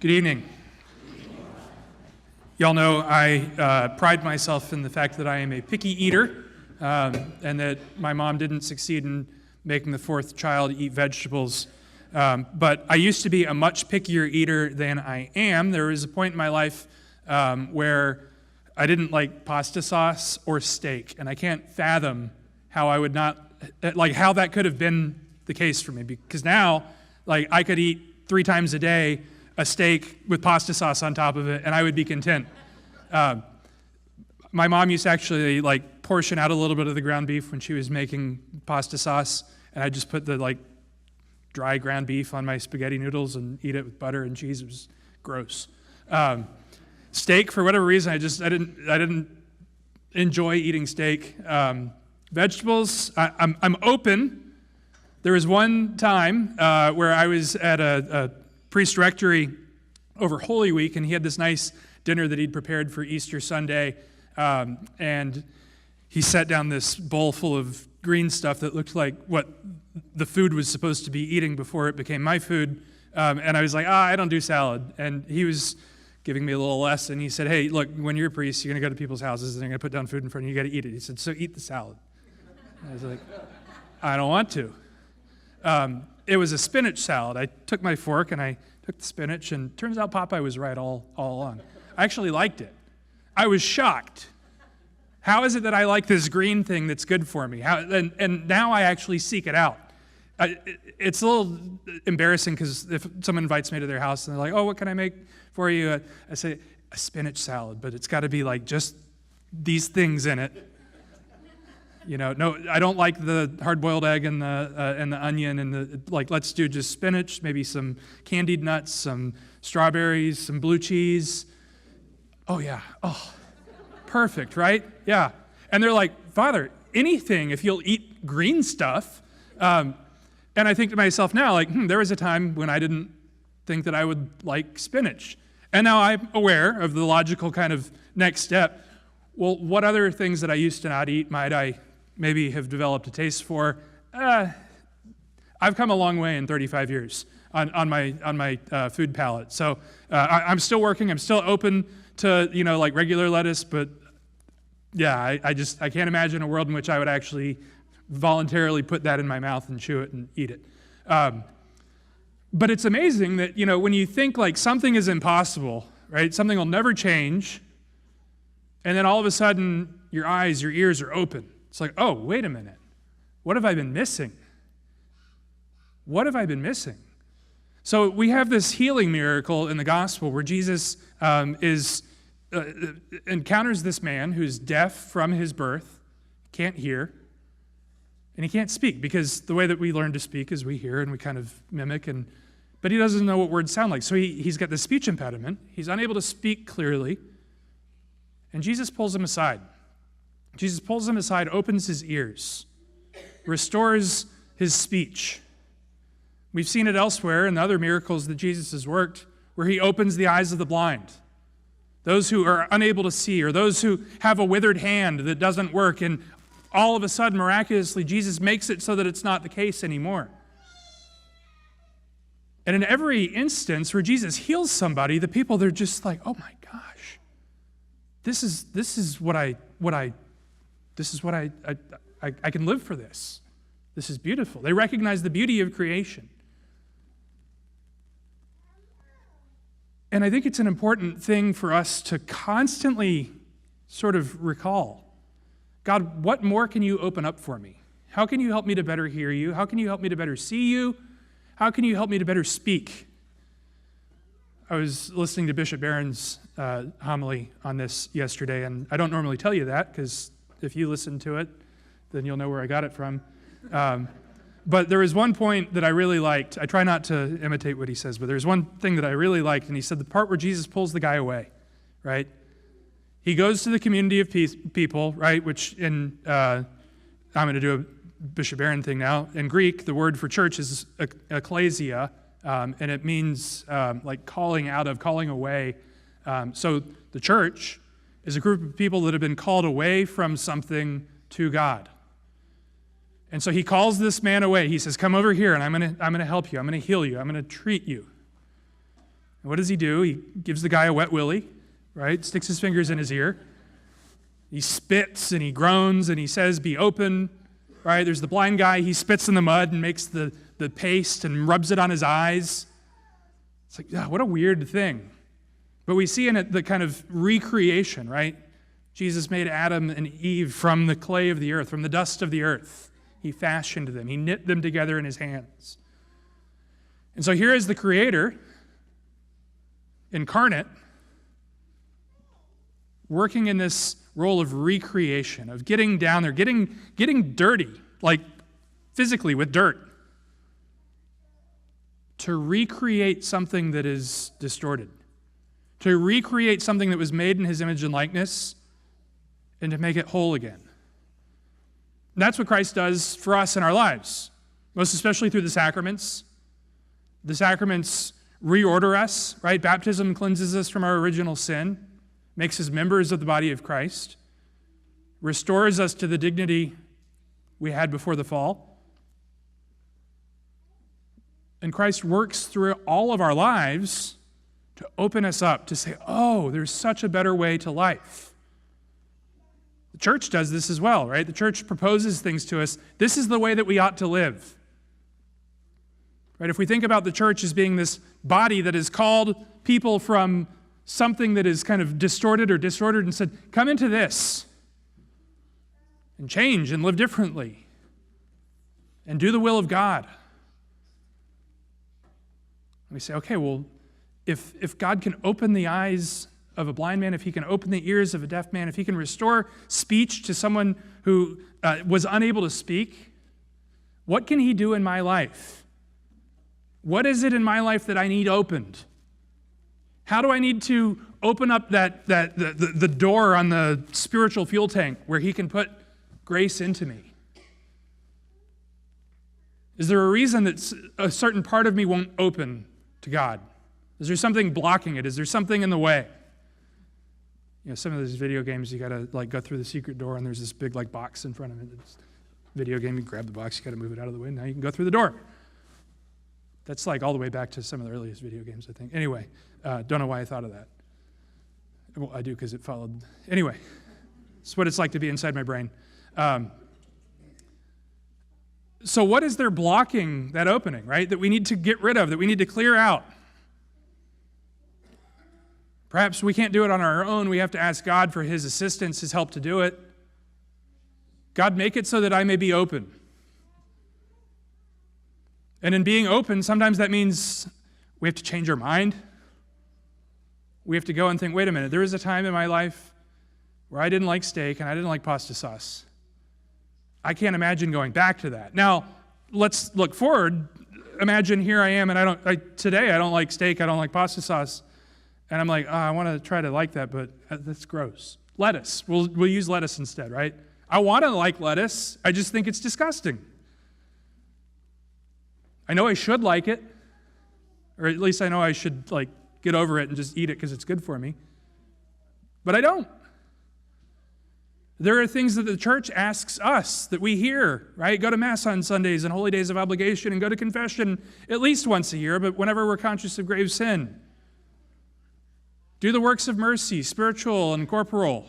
Good evening. Y'all know I pride myself in the fact that I am a picky eater, and that my mom didn't succeed in making the fourth child eat vegetables. But I used to be a much pickier eater than I am. There was a point in my life where I didn't like pasta sauce or steak, and I can't fathom how I would not, how that could have been the case for me. Because now, I could eat 3 times a day a steak with pasta sauce on top of it, and I would be content. My mom used to actually portion out a little bit of the ground beef when she was making pasta sauce, and I'd just put the dry ground beef on my spaghetti noodles and eat it with butter and cheese. It was gross. Steak, for whatever reason, I didn't enjoy eating steak. Vegetables, I'm open. There was one time where I was at a priest rectory over Holy Week, and he had this nice dinner that he'd prepared for Easter Sunday, and he set down this bowl full of green stuff that looked like what the food was supposed to be eating before it became my food, and I was like, I don't do salad, and he was giving me a little lesson. He said, hey, look, when you're a priest, you're going to go to people's houses, and they're going to put down food in front of you, you got to eat it. He said, so eat the salad. I was like, I don't want to. It was a spinach salad. I took my fork and I took the spinach, and turns out Popeye was right all along. I actually liked it. I was shocked. How is it that I like this green thing that's good for me? And now I actually seek it out. It's a little embarrassing because if someone invites me to their house and they're like, oh, what can I make for you? I say, a spinach salad, but it's got to be just these things in it. No, I don't like the hard-boiled egg and the onion and the let's do just spinach, maybe some candied nuts, some strawberries, some blue cheese. Oh yeah, perfect, right? Yeah, and they're like, Father, anything if you'll eat green stuff. And I think to myself now, there was a time when I didn't think that I would like spinach, and now I'm aware of the logical kind of next step. Well, what other things that I used to not eat might I maybe have developed a taste for? I've come a long way in 35 years on my food palate. So I'm still working. I'm still open to regular lettuce, but yeah, I can't imagine a world in which I would actually voluntarily put that in my mouth and chew it and eat it. But it's amazing that when you think something is impossible, right? Something will never change, and then all of a sudden your eyes, your ears are open. It's like, oh, wait a minute. What have I been missing? What have I been missing? So we have this healing miracle in the gospel where Jesus encounters this man who's deaf from his birth, can't hear, and he can't speak because the way that we learn to speak is we hear and we kind of mimic, but he doesn't know what words sound like. So he's got this speech impediment. He's unable to speak clearly, and Jesus pulls him aside. Jesus pulls him aside, opens his ears, restores his speech. We've seen it elsewhere in the other miracles that Jesus has worked, where he opens the eyes of the blind, those who are unable to see, or those who have a withered hand that doesn't work, and all of a sudden, miraculously, Jesus makes it so that it's not the case anymore. And in every instance where Jesus heals somebody, the people, they're just like, oh my gosh, this is what I can live for this. This is beautiful. They recognize the beauty of creation. And I think it's an important thing for us to constantly sort of recall, God, what more can you open up for me? How can you help me to better hear you? How can you help me to better see you? How can you help me to better speak? I was listening to Bishop Barron's homily on this yesterday, and I don't normally tell you that because if you listen to it, then you'll know where I got it from. But there was one point that I really liked. I try not to imitate what he says, but there's one thing that I really liked, and he said the part where Jesus pulls the guy away, right? He goes to the community of people, right, which I'm going to do a Bishop Barron thing now. In Greek, the word for church is ekklesia, and it means calling out of, calling away. So the church is a group of people that have been called away from something to God. And so he calls this man away. He says, come over here, and I'm going to help you. I'm going to heal you. I'm going to treat you. And what does he do? He gives the guy a wet willy, right? Sticks his fingers in his ear. He spits and he groans and he says, be open, right? There's the blind guy. He spits in the mud and makes the paste and rubs it on his eyes. It's like, what a weird thing. But we see in it the kind of recreation, right? Jesus made Adam and Eve from the clay of the earth, from the dust of the earth. He fashioned them. He knit them together in his hands. And so here is the Creator, incarnate, working in this role of recreation, of getting down there, getting dirty, like physically with dirt, to recreate something that is distorted, to recreate something that was made in his image and likeness, and to make it whole again. And that's what Christ does for us in our lives, most especially through the sacraments. The sacraments reorder us, right? Baptism cleanses us from our original sin, makes us members of the body of Christ, restores us to the dignity we had before the fall. And Christ works through all of our lives to open us up, to say, oh, there's such a better way to life. The church does this as well, right? The church proposes things to us. This is the way that we ought to live. Right? If we think about the church as being this body that has called people from something that is kind of distorted or disordered and said, come into this and change and live differently and do the will of God. We say, okay, well, if God can open the eyes of a blind man, if he can open the ears of a deaf man, if he can restore speech to someone who was unable to speak, what can he do in my life? What is it in my life that I need opened? How do I need to open up the door on the spiritual fuel tank where he can put grace into me? Is there a reason that a certain part of me won't open to God? Is there something blocking it? Is there something in the way? You know, some of those video games, you got to go through the secret door and there's this big box in front of it. It's video game, you grab the box, you got to move it out of the way, now you can go through the door. That's all the way back to some of the earliest video games, I think. Anyway, don't know why I thought of that. Well, I do because it followed. Anyway, it's what it's like to be inside my brain. So what is there blocking that opening, right? That we need to get rid of, that we need to clear out? Perhaps we can't do it on our own. We have to ask God for his assistance, his help to do it. God, make it so that I may be open. And in being open, sometimes that means we have to change our mind. We have to go and think, wait a minute, there was a time in my life where I didn't like steak and I didn't like pasta sauce. I can't imagine going back to that. Now, let's look forward. Imagine here I am, and today I don't like steak, I don't like pasta sauce. And I'm like, oh, I want to try to like that, but that's gross. Lettuce. We'll use lettuce instead, right? I want to like lettuce. I just think it's disgusting. I know I should like it, or at least I know I should get over it and just eat it because it's good for me. But I don't. There are things that the church asks us that we hear, right? Go to Mass on Sundays and holy days of obligation and go to confession at least once a year, but whenever we're conscious of grave sin. Do the works of mercy, spiritual and corporal.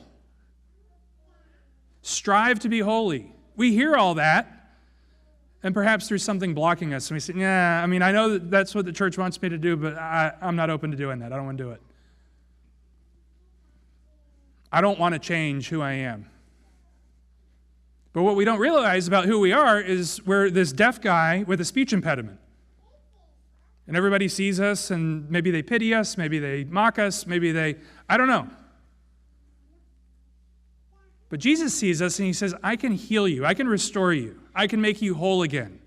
Strive to be holy. We hear all that, and perhaps there's something blocking us. And we say, I know that's what the church wants me to do, but I'm not open to doing that. I don't want to do it. I don't want to change who I am. But what we don't realize about who we are is we're this deaf guy with a speech impediment. And everybody sees us, and maybe they pity us, maybe they mock us, I don't know. But Jesus sees us, and he says, I can heal you, I can restore you, I can make you whole again.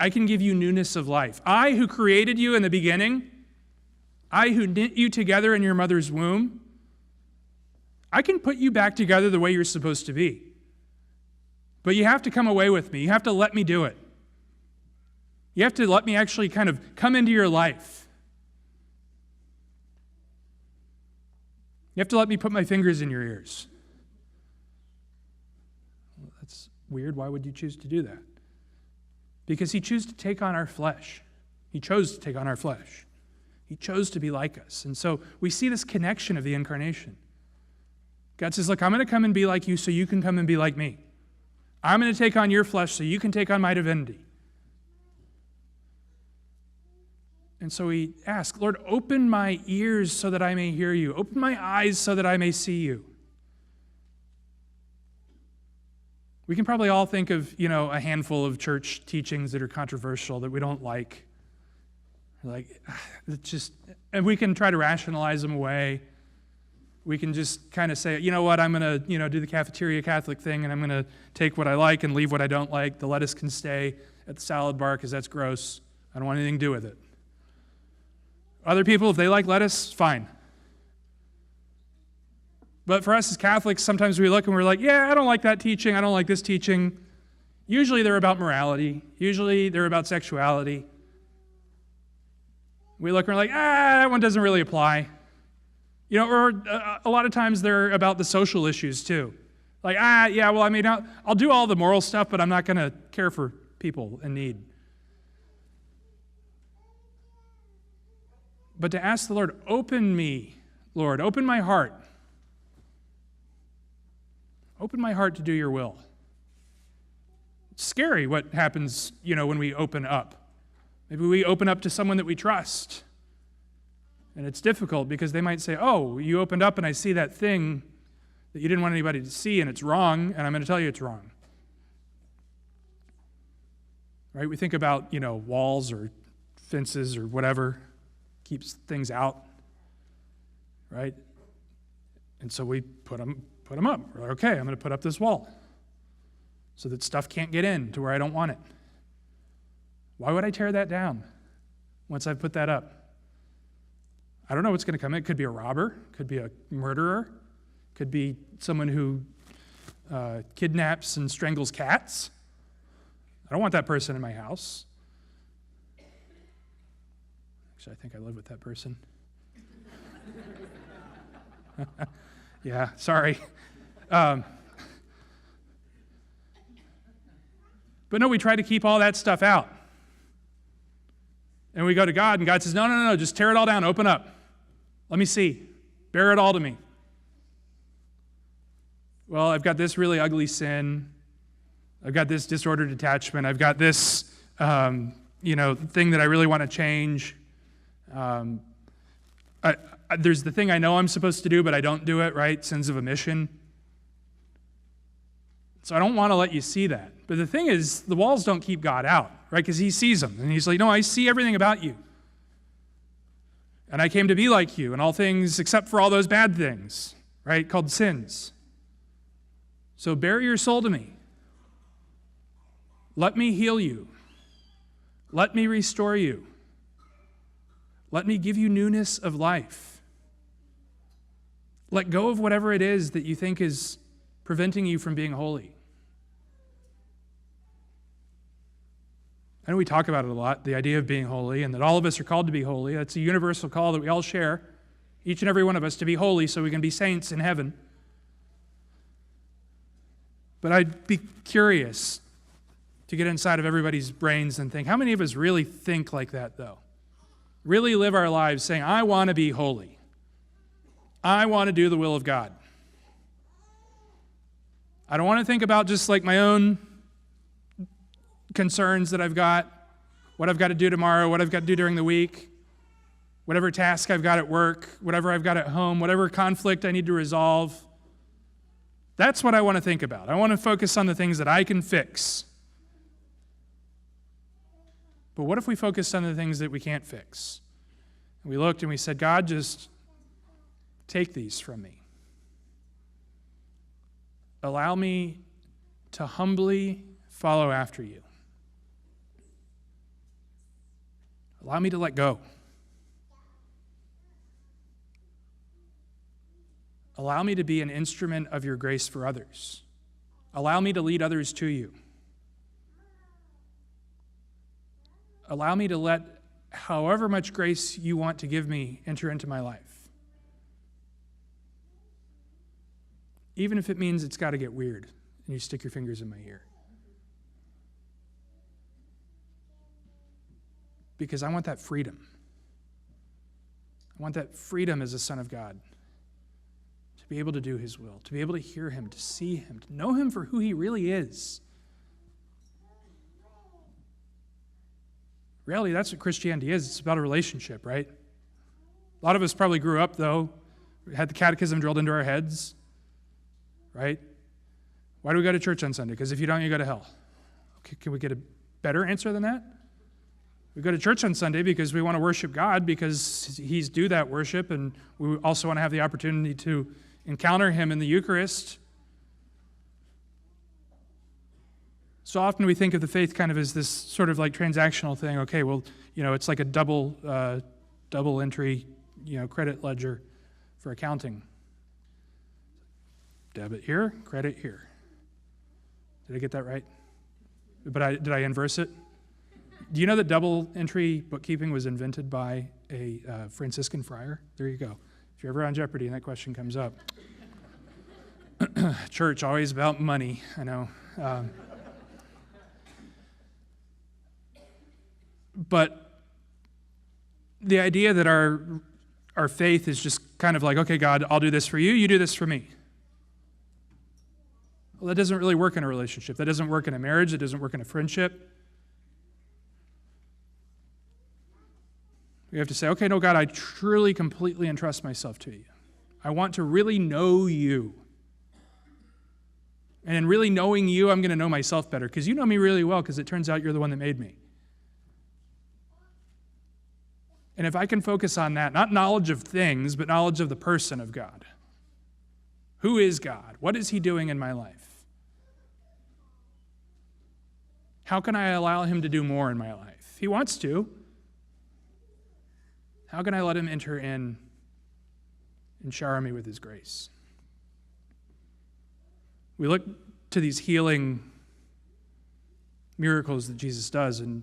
I can give you newness of life. I who created you in the beginning, I who knit you together in your mother's womb, I can put you back together the way you're supposed to be. But you have to come away with me. You have to let me do it. You have to let me actually kind of come into your life. You have to let me put my fingers in your ears. Well, that's weird. Why would you choose to do that? Because he chose to take on our flesh. He chose to take on our flesh. He chose to be like us. And so we see this connection of the incarnation. God says, look, I'm going to come and be like you so you can come and be like me. I'm going to take on your flesh so you can take on my divinity. And so we ask, Lord, open my ears so that I may hear you. Open my eyes so that I may see you. We can probably all think of, a handful of church teachings that are controversial that we don't like. And we can try to rationalize them away. We can just kind of say, you know what, I'm going to, do the cafeteria Catholic thing, and I'm going to take what I like and leave what I don't like. The lettuce can stay at the salad bar because that's gross. I don't want anything to do with it. Other people, if they like lettuce, fine. But for us as Catholics, sometimes we look and we're like, yeah, I don't like that teaching. I don't like this teaching. Usually they're about morality. Usually they're about sexuality. We look and we're like, that one doesn't really apply. Or a lot of times they're about the social issues too. Like, I'll do all the moral stuff, but I'm not going to care for people in need. But to ask the Lord, open me, Lord, open my heart. Open my heart to do your will. It's scary what happens, when we open up. Maybe we open up to someone that we trust. And it's difficult because they might say, oh, you opened up and I see that thing that you didn't want anybody to see and it's wrong, and I'm going to tell you it's wrong. Right? We think about, walls or fences or whatever keeps things out, right? And so we put them up. We're like, okay, I'm going to put up this wall so that stuff can't get in to where I don't want it. Why would I tear that down once I've put that up? I don't know what's going to come in. It could be a robber, could be a murderer, could be someone who kidnaps and strangles cats. I don't want that person in my house. Actually, I think I live with that person. Yeah, sorry. But no, we try to keep all that stuff out. And we go to God, and God says, no, just tear it all down, open up. Let me see. Bear it all to me. Well, I've got this really ugly sin. I've got this disordered attachment. I've got this, thing that I really want to change. There's the thing I know I'm supposed to do, but I don't do it, right? Sins of omission. So I don't want to let you see that. But the thing is, the walls don't keep God out, right? Because he sees them. And he's like, no, I see everything about you. And I came to be like you in all things except for all those bad things, right? Called sins. So bare your soul to me. Let me heal you. Let me restore you. Let me give you newness of life. Let go of whatever it is that you think is preventing you from being holy. I know we talk about it a lot, the idea of being holy, and that all of us are called to be holy. That's a universal call that we all share, each and every one of us, to be holy so we can be saints in heaven. But I'd be curious to get inside of everybody's brains and think, how many of us really think like that, though? Really live our lives saying, I want to be holy. I want to do the will of God. I don't want to think about just like my own concerns that I've got, what I've got to do tomorrow, what I've got to do during the week, whatever task I've got at work, whatever I've got at home, whatever conflict I need to resolve. That's what I want to think about. I want to focus on the things that I can fix. But what if we focused on the things that we can't fix? And we looked and we said, God, just take these from me. Allow me to humbly follow after you. Allow me to let go. Allow me to be an instrument of your grace for others. Allow me to lead others to you. Allow me to let however much grace you want to give me enter into my life. Even if it means it's got to get weird and you stick your fingers in my ear. Because I want that freedom. I want that freedom as a son of God, to be able to do his will, to be able to hear him, to see him, to know him for who he really is. Really, that's what Christianity is. It's about a relationship, right? A lot of us probably grew up, though, had the catechism drilled into our heads, right? Why do we go to church on Sunday? Because if you don't, you go to hell. Okay, can we get a better answer than that? We go to church on Sunday because we want to worship God, because he's due that worship, and we also want to have the opportunity to encounter him in the Eucharist. So often we think of the faith kind of as this sort of like transactional thing. Okay, well, it's like a double entry, credit ledger for accounting. Debit here, credit here. Did I get that right? But did I inverse it? Do you know that double entry bookkeeping was invented by a Franciscan friar? There you go. If you're ever on Jeopardy and that question comes up. Church, always about money, I know. But the idea that our faith is just kind of like, okay, God, I'll do this for you, you do this for me. Well, that doesn't really work in a relationship. That doesn't work in a marriage. It doesn't work in a friendship. We have to say, okay, no, God, I truly, completely entrust myself to you. I want to really know you. And in really knowing you, I'm going to know myself better, because you know me really well, because it turns out you're the one that made me. And if I can focus on that, not knowledge of things, but knowledge of the person of God. Who is God? What is he doing in my life? How can I allow him to do more in my life? He wants to. How can I let him enter in and shower me with his grace? We look to these healing miracles that Jesus does, and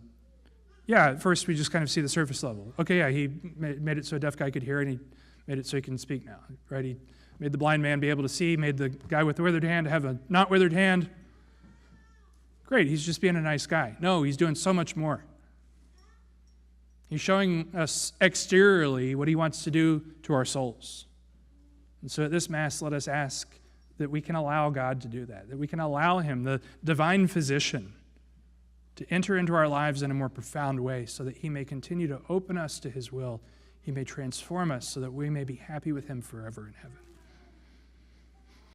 at first we just kind of see the surface level. Okay, he made it so a deaf guy could hear, and he made it so he can speak now, right? He made the blind man be able to see, made the guy with the withered hand have a not withered hand. Great, he's just being a nice guy. No, he's doing so much more. He's showing us exteriorly what he wants to do to our souls. And so at this Mass, let us ask that we can allow God to do that we can allow him, the divine physician, to enter into our lives in a more profound way, so that he may continue to open us to his will. He may transform us so that we may be happy with him forever in heaven.